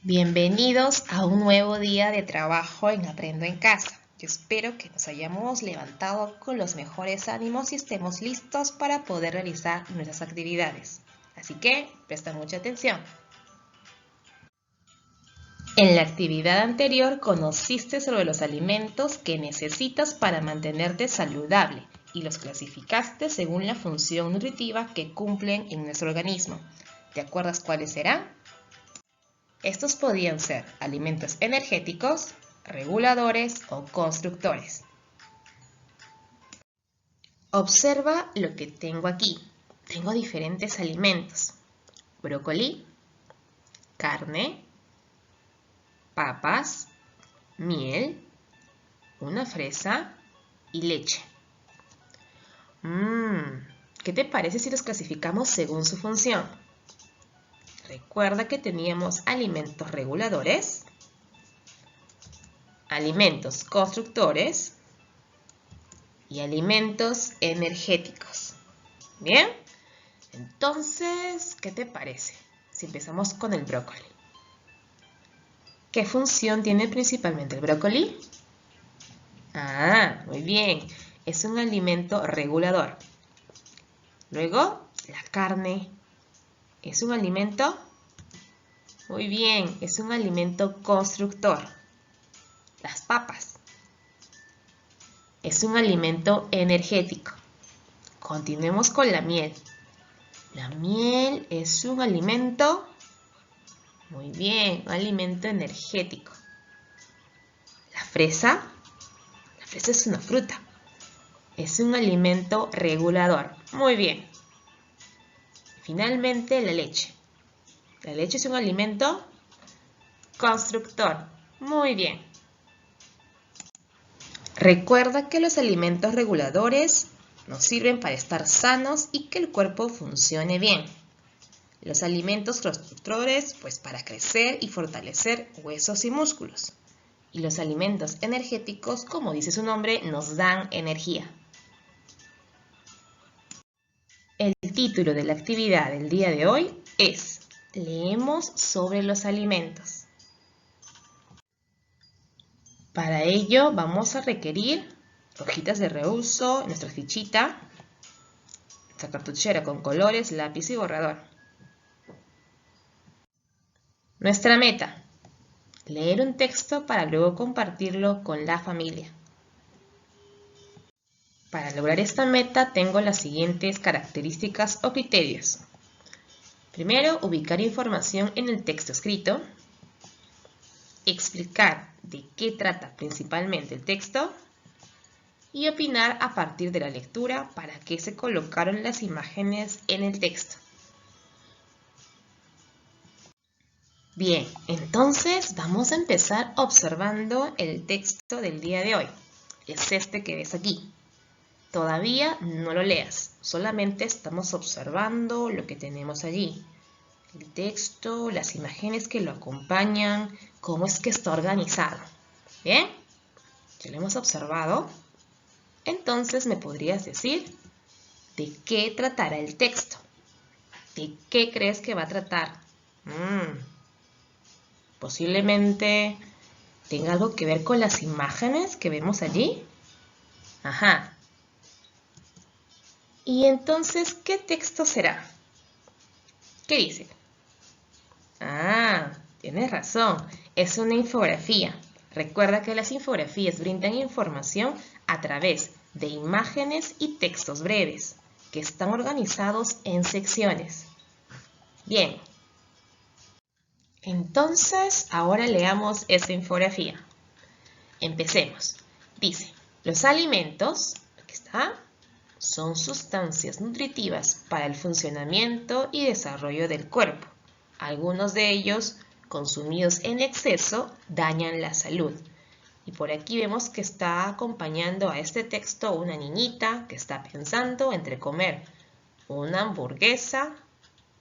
Bienvenidos a un nuevo día de trabajo en Aprendo en Casa. Yo espero que nos hayamos levantado con los mejores ánimos y estemos listos para poder realizar nuestras actividades. Así que presta mucha atención. En la actividad anterior conociste sobre los alimentos que necesitas para mantenerte saludable y los clasificaste según la función nutritiva que cumplen en nuestro organismo. ¿Te acuerdas cuáles serán? Estos podían ser alimentos energéticos, reguladores o constructores. Observa lo que tengo aquí. Tengo diferentes alimentos: brócoli, carne, papas, miel, una fresa y leche. ¿Qué te parece si los clasificamos según su función? Recuerda que teníamos alimentos reguladores, alimentos constructores y alimentos energéticos. ¿Bien? Entonces, ¿qué te parece si empezamos con el brócoli? ¿Qué función tiene principalmente el brócoli? Muy bien. Es un alimento regulador. Luego, la carne. ¿Es un alimento? Muy bien, es un alimento constructor. Las papas. Es un alimento energético. Continuemos con la miel. La miel es un alimento, muy bien, un alimento energético. La fresa es una fruta. Es un alimento regulador. Muy bien. Finalmente, la leche. La leche es un alimento constructor. Muy bien. Recuerda que los alimentos reguladores nos sirven para estar sanos y que el cuerpo funcione bien. Los alimentos constructores, pues para crecer y fortalecer huesos y músculos. Y los alimentos energéticos, como dice su nombre, nos dan energía. El título de la actividad del día de hoy es Leemos sobre los alimentos. Para ello vamos a requerir hojitas de reuso, nuestra fichita, nuestra cartuchera con colores, lápiz y borrador. Nuestra meta: leer un texto para luego compartirlo con la familia. Para lograr esta meta tengo las siguientes características o criterios. Primero, ubicar información en el texto escrito. Explicar de qué trata principalmente el texto. Y opinar a partir de la lectura para qué se colocaron las imágenes en el texto. Bien, entonces vamos a empezar observando el texto del día de hoy. Es este que ves aquí. Todavía no lo leas, solamente estamos observando lo que tenemos allí. El texto, las imágenes que lo acompañan, cómo es que está organizado. ¿Bien? ¿Ya lo hemos observado? Entonces me podrías decir de qué tratará el texto. ¿De qué crees que va a tratar? Posiblemente tenga algo que ver con las imágenes que vemos allí. Ajá. ¿Y entonces qué texto será? ¿Qué dice? Tienes razón. Es una infografía. Recuerda que las infografías brindan información a través de imágenes y textos breves, que están organizados en secciones. Bien. Entonces, ahora leamos esta infografía. Empecemos. Dice, los alimentos, aquí está, son sustancias nutritivas para el funcionamiento y desarrollo del cuerpo. Algunos de ellos, consumidos en exceso, dañan la salud. Y por aquí vemos que está acompañando a este texto una niñita que está pensando entre comer una hamburguesa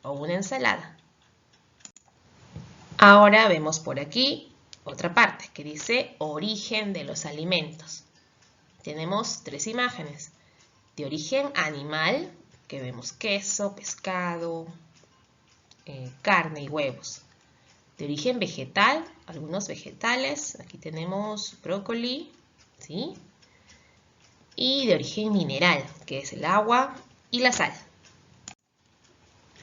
o una ensalada. Ahora vemos por aquí otra parte que dice origen de los alimentos. Tenemos tres imágenes. De origen animal, que vemos queso, pescado, carne y huevos. De origen vegetal, algunos vegetales. Aquí tenemos brócoli, ¿sí? Y de origen mineral, que es el agua y la sal.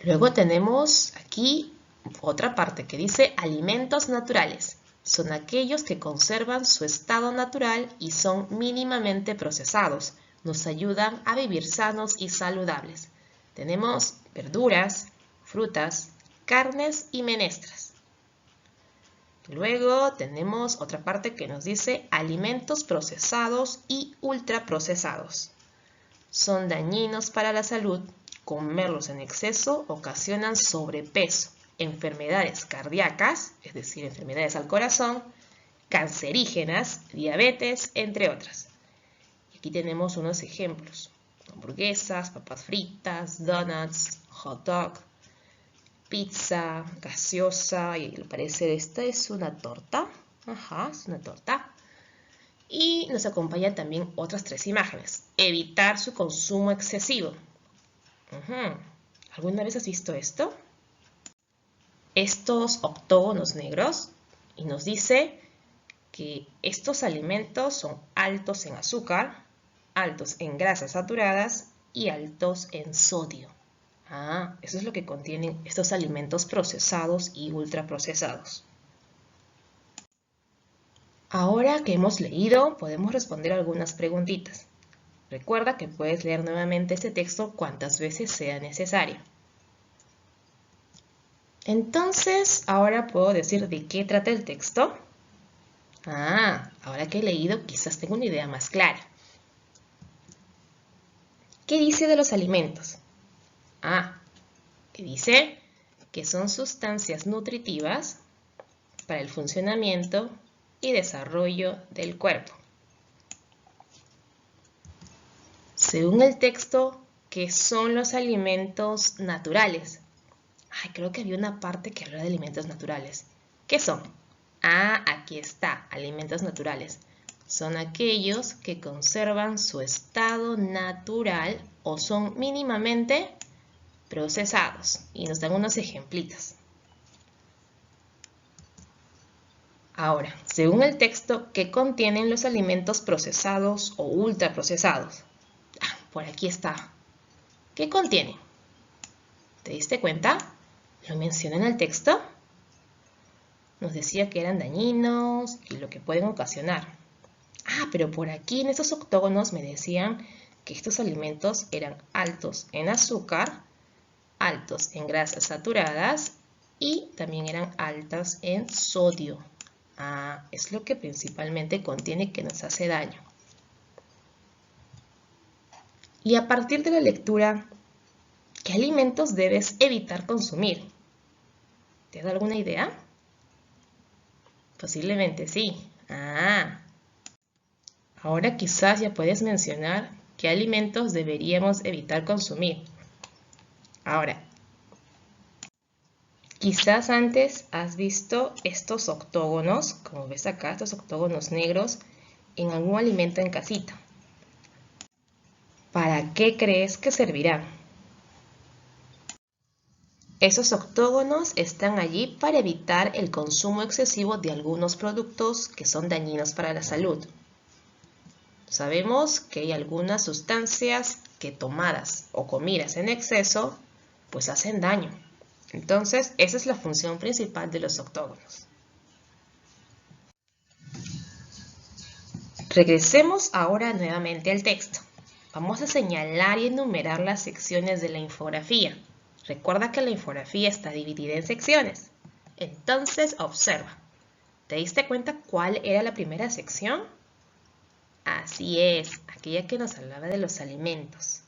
Luego tenemos aquí otra parte que dice alimentos naturales. Son aquellos que conservan su estado natural y son mínimamente procesados. Nos ayudan a vivir sanos y saludables. Tenemos verduras, frutas, carnes y menestras. Luego tenemos otra parte que nos dice alimentos procesados y ultraprocesados. Son dañinos para la salud. Comerlos en exceso ocasionan sobrepeso, enfermedades cardíacas, es decir, enfermedades al corazón, cancerígenas, diabetes, entre otras. Y aquí tenemos unos ejemplos. Hamburguesas, papas fritas, donuts, hot dog, pizza, gaseosa, y al parecer esta es una torta. Ajá, es una torta. Y nos acompañan también otras 3 imágenes. Evitar su consumo excesivo. ¿Alguna vez has visto esto? Estos octógonos negros, y nos dice que estos alimentos son altos en azúcar, altos en grasas saturadas y altos en sodio. Eso es lo que contienen estos alimentos procesados y ultraprocesados. Ahora que hemos leído, podemos responder algunas preguntitas. Recuerda que puedes leer nuevamente este texto cuantas veces sea necesario. Entonces, ahora puedo decir de qué trata el texto. Ahora que he leído, quizás tengo una idea más clara. ¿Qué dice de los alimentos? Que dice que son sustancias nutritivas para el funcionamiento y desarrollo del cuerpo. Según el texto, ¿qué son los alimentos naturales? Creo que había una parte que habla de alimentos naturales. ¿Qué son? Aquí está, alimentos naturales. Son aquellos que conservan su estado natural o son mínimamente procesados. Y nos dan unos ejemplitos. Ahora, según el texto, ¿qué contienen los alimentos procesados o ultraprocesados? Por aquí está. ¿Qué contienen? ¿Te diste cuenta? ¿Lo menciona en el texto? Nos decía que eran dañinos y lo que pueden ocasionar. Pero por aquí en estos octógonos me decían que estos alimentos eran altos en azúcar, altos en grasas saturadas y también eran altas en sodio. Es lo que principalmente contiene que nos hace daño. Y a partir de la lectura, ¿qué alimentos debes evitar consumir? ¿Te da alguna idea? Posiblemente sí. Ahora quizás ya puedes mencionar qué alimentos deberíamos evitar consumir. Ahora, quizás antes has visto estos octógonos, como ves acá, estos octógonos negros, en algún alimento en casita. ¿Para qué crees que servirán? Esos octógonos están allí para evitar el consumo excesivo de algunos productos que son dañinos para la salud. Sabemos que hay algunas sustancias que tomadas o comidas en exceso, pues hacen daño. Entonces, esa es la función principal de los octógonos. Regresemos ahora nuevamente al texto. Vamos a señalar y enumerar las secciones de la infografía. Recuerda que la infografía está dividida en secciones. Entonces, observa. ¿Te diste cuenta cuál era la primera sección? Así es, aquella que nos hablaba de los alimentos.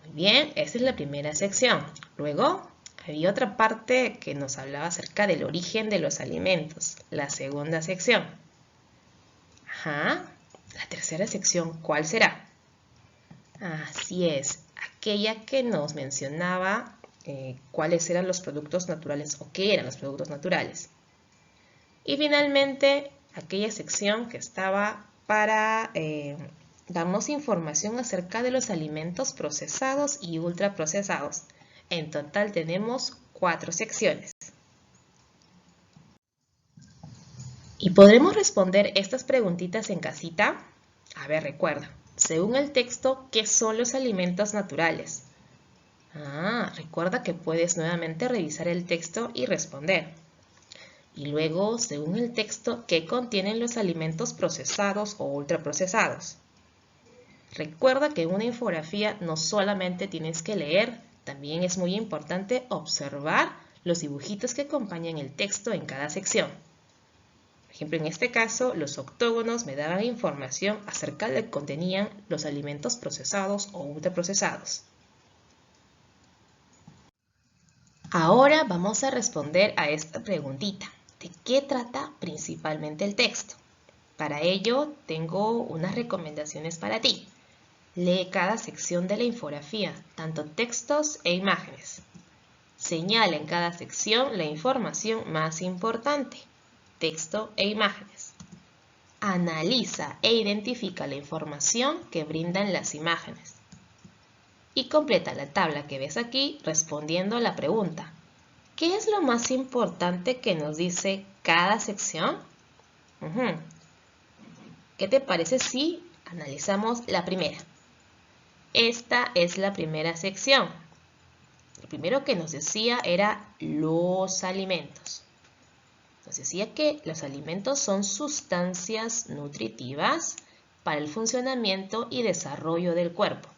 Muy bien, esa es la primera sección. Luego, había otra parte que nos hablaba acerca del origen de los alimentos, la segunda sección. La tercera sección, ¿cuál será? Así es, aquella que nos mencionaba cuáles eran los productos naturales o qué eran los productos naturales. Y finalmente, aquella sección que estaba para darnos información acerca de los alimentos procesados y ultraprocesados. En total tenemos 4 secciones. ¿Y podremos responder estas preguntitas en casita? A ver, recuerda, según el texto, ¿qué son los alimentos naturales? Recuerda que puedes nuevamente revisar el texto y responder. Y luego, según el texto, ¿qué contienen los alimentos procesados o ultraprocesados? Recuerda que en una infografía no solamente tienes que leer, también es muy importante observar los dibujitos que acompañan el texto en cada sección. Por ejemplo, en este caso, los octógonos me daban información acerca de lo que contenían los alimentos procesados o ultraprocesados. Ahora vamos a responder a esta preguntita. ¿De qué trata principalmente el texto? Para ello, tengo unas recomendaciones para ti. Lee cada sección de la infografía, tanto textos e imágenes. Señala en cada sección la información más importante, texto e imágenes. Analiza e identifica la información que brindan las imágenes. Y completa la tabla que ves aquí respondiendo a la pregunta: ¿qué es lo más importante que nos dice cada sección? ¿Qué te parece si analizamos la primera? Esta es la primera sección. Lo primero que nos decía era los alimentos. Nos decía que los alimentos son sustancias nutritivas para el funcionamiento y desarrollo del cuerpo.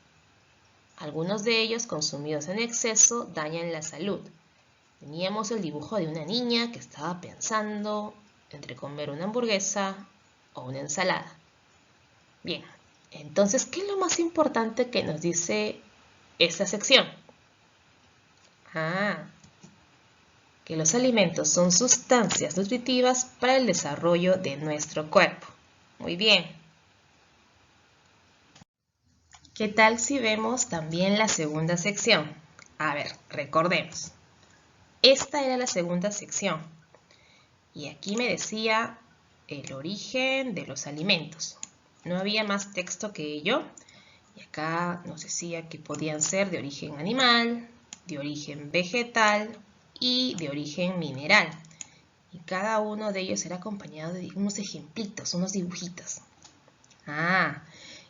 Algunos de ellos, consumidos en exceso, dañan la salud. Teníamos el dibujo de una niña que estaba pensando entre comer una hamburguesa o una ensalada. Bien, entonces, ¿qué es lo más importante que nos dice esta sección? Que los alimentos son sustancias nutritivas para el desarrollo de nuestro cuerpo. Muy bien. ¿Qué tal si vemos también la segunda sección? A ver, recordemos. Esta era la segunda sección. Y aquí me decía el origen de los alimentos. No había más texto que ello. Y acá nos decía que podían ser de origen animal, de origen vegetal y de origen mineral. Y cada uno de ellos era acompañado de unos ejemplitos, unos dibujitos.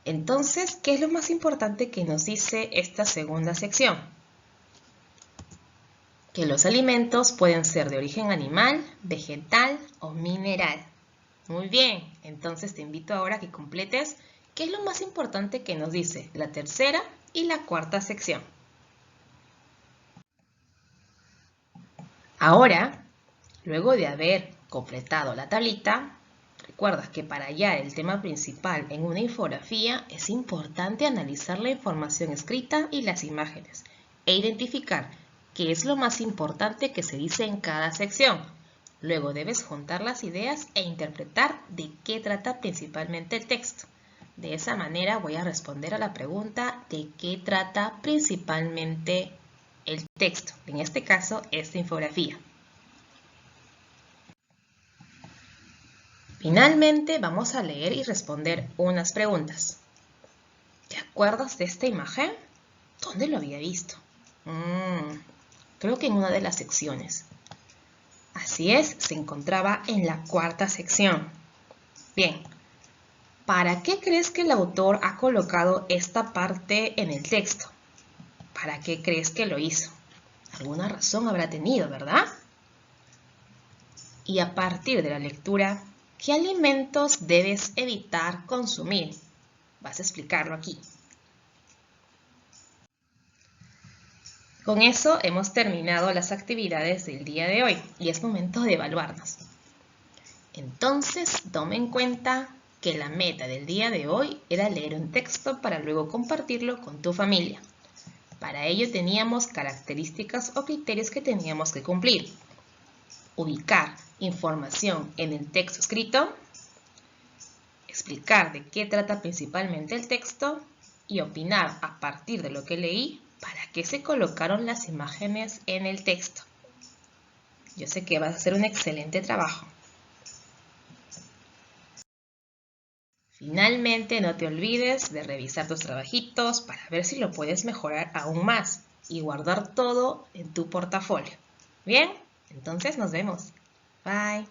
Entonces, ¿qué es lo más importante que nos dice esta segunda sección? Que los alimentos pueden ser de origen animal, vegetal o mineral. Muy bien, entonces te invito ahora a que completes qué es lo más importante que nos dice la tercera y la cuarta sección. Ahora, luego de haber completado la tablita, recuerda que para hallar el tema principal en una infografía es importante analizar la información escrita y las imágenes e identificar qué es lo más importante que se dice en cada sección. Luego debes juntar las ideas e interpretar de qué trata principalmente el texto. De esa manera voy a responder a la pregunta de qué trata principalmente el texto, en este caso esta infografía. Finalmente vamos a leer y responder unas preguntas. ¿Te acuerdas de esta imagen? ¿Dónde lo había visto? Creo que en una de las secciones. Así es, se encontraba en la cuarta sección. Bien, ¿para qué crees que el autor ha colocado esta parte en el texto? ¿Para qué crees que lo hizo? Alguna razón habrá tenido, ¿verdad? Y a partir de la lectura, ¿qué alimentos debes evitar consumir? Vas a explicarlo aquí. Con eso hemos terminado las actividades del día de hoy y es momento de evaluarnos. Entonces, toma en cuenta que la meta del día de hoy era leer un texto para luego compartirlo con tu familia. Para ello teníamos características o criterios que teníamos que cumplir. Ubicar información en el texto escrito, explicar de qué trata principalmente el texto y opinar a partir de lo que leí para qué se colocaron las imágenes en el texto. Yo sé que vas a hacer un excelente trabajo. Finalmente, no te olvides de revisar tus trabajitos para ver si lo puedes mejorar aún más y guardar todo en tu portafolio. ¿Bien? Entonces nos vemos. Bye.